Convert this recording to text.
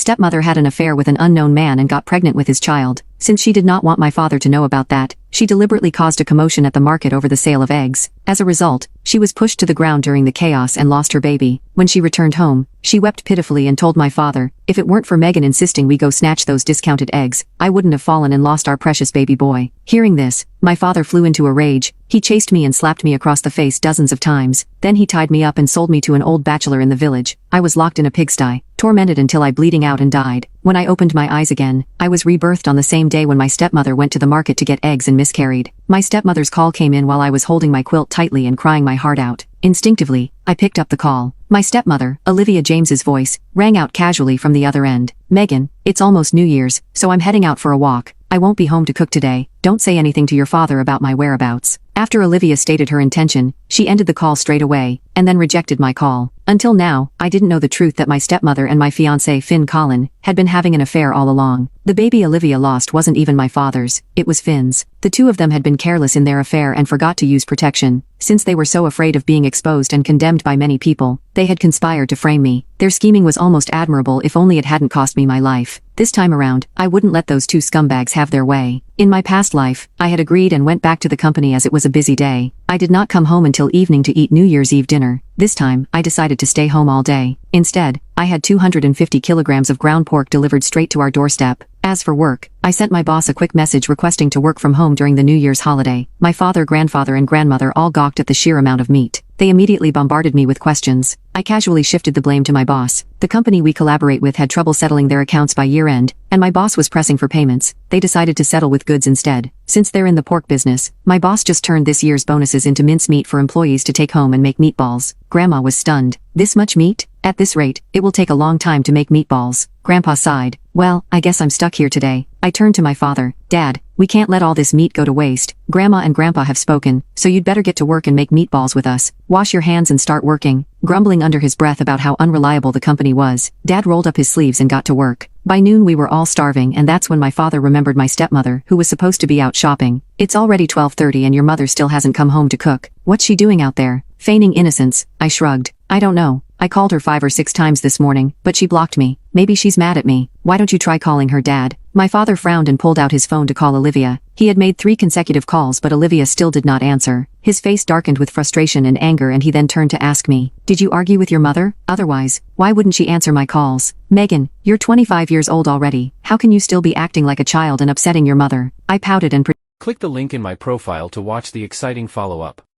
stepmother had an affair with an unknown man and got pregnant with his child. Since she did not want my father to know about that, she deliberately caused a commotion at the market over the sale of eggs. As a result, she was pushed to the ground during the chaos and lost her baby. When she returned home, she wept pitifully and told my father, if it weren't for Megan insisting we go snatch those discounted eggs, I wouldn't have fallen and lost our precious baby boy. Hearing this, my father flew into a rage. He chased me and slapped me across the face dozens of times. Then he tied me up and sold me to an old bachelor in the village. I was locked in a pigsty, tormented until I bleeding out and died. When I opened my eyes again, I was rebirthed on the same day when my stepmother went to the market to get eggs and miscarried. My stepmother's call came in while I was holding my quilt tightly and crying my heart out. Instinctively, I picked up the call. My stepmother, Olivia James's voice, rang out casually from the other end. Megan, it's almost New Year's, so I'm heading out for a walk. I won't be home to cook today. Don't say anything to your father about my whereabouts. After Olivia stated her intention, she ended the call straight away, and then rejected my call. Until now, I didn't know the truth that my stepmother and my fiancé Finn Colin had been having an affair all along. The baby Olivia lost wasn't even my father's, it was Finn's. The two of them had been careless in their affair and forgot to use protection. Since they were so afraid of being exposed and condemned by many people, they had conspired to frame me. Their scheming was almost admirable if only it hadn't cost me my life. This time around, I wouldn't let those two scumbags have their way. In my past life, I had agreed and went back to the company as it was a busy day. I did not come home until evening to eat New Year's Eve dinner. This time, I decided to stay home all day. Instead, I had 250 kilograms of ground pork delivered straight to our doorstep. As for work, I sent my boss a quick message requesting to work from home during the New Year's holiday. My father, grandfather and grandmother all gawked at the sheer amount of meat. They immediately bombarded me with questions. I casually shifted the blame to my boss. The company we collaborate with had trouble settling their accounts by year-end, and my boss was pressing for payments. They decided to settle with goods instead. Since they're in the pork business, my boss just turned this year's bonuses into mincemeat for employees to take home and make meatballs. Grandma was stunned. This much meat? At this rate, it will take a long time to make meatballs. Grandpa sighed. Well, I guess I'm stuck here today. I turned to my father. Dad, we can't let all this meat go to waste. Grandma and Grandpa have spoken, so you'd better get to work and make meatballs with us. Wash your hands and start working. Grumbling under his breath about how unreliable the company was, Dad rolled up his sleeves and got to work. By noon we were all starving, and that's when my father remembered my stepmother, who was supposed to be out shopping. It's already 12:30 and your mother still hasn't come home to cook. What's she doing out there? Feigning innocence, I shrugged. I don't know. I called her 5 or 6 times this morning, but she blocked me. Maybe she's mad at me. Why don't you try calling her, Dad? My father frowned and pulled out his phone to call Olivia. He had made 3 consecutive calls, but Olivia still did not answer. His face darkened with frustration and anger, and he then turned to ask me, "Did you argue with your mother? Otherwise, why wouldn't she answer my calls?" Megan, you're 25 years old already. How can you still be acting like a child and upsetting your mother? I pouted and Click the link in my profile to watch the exciting follow-up.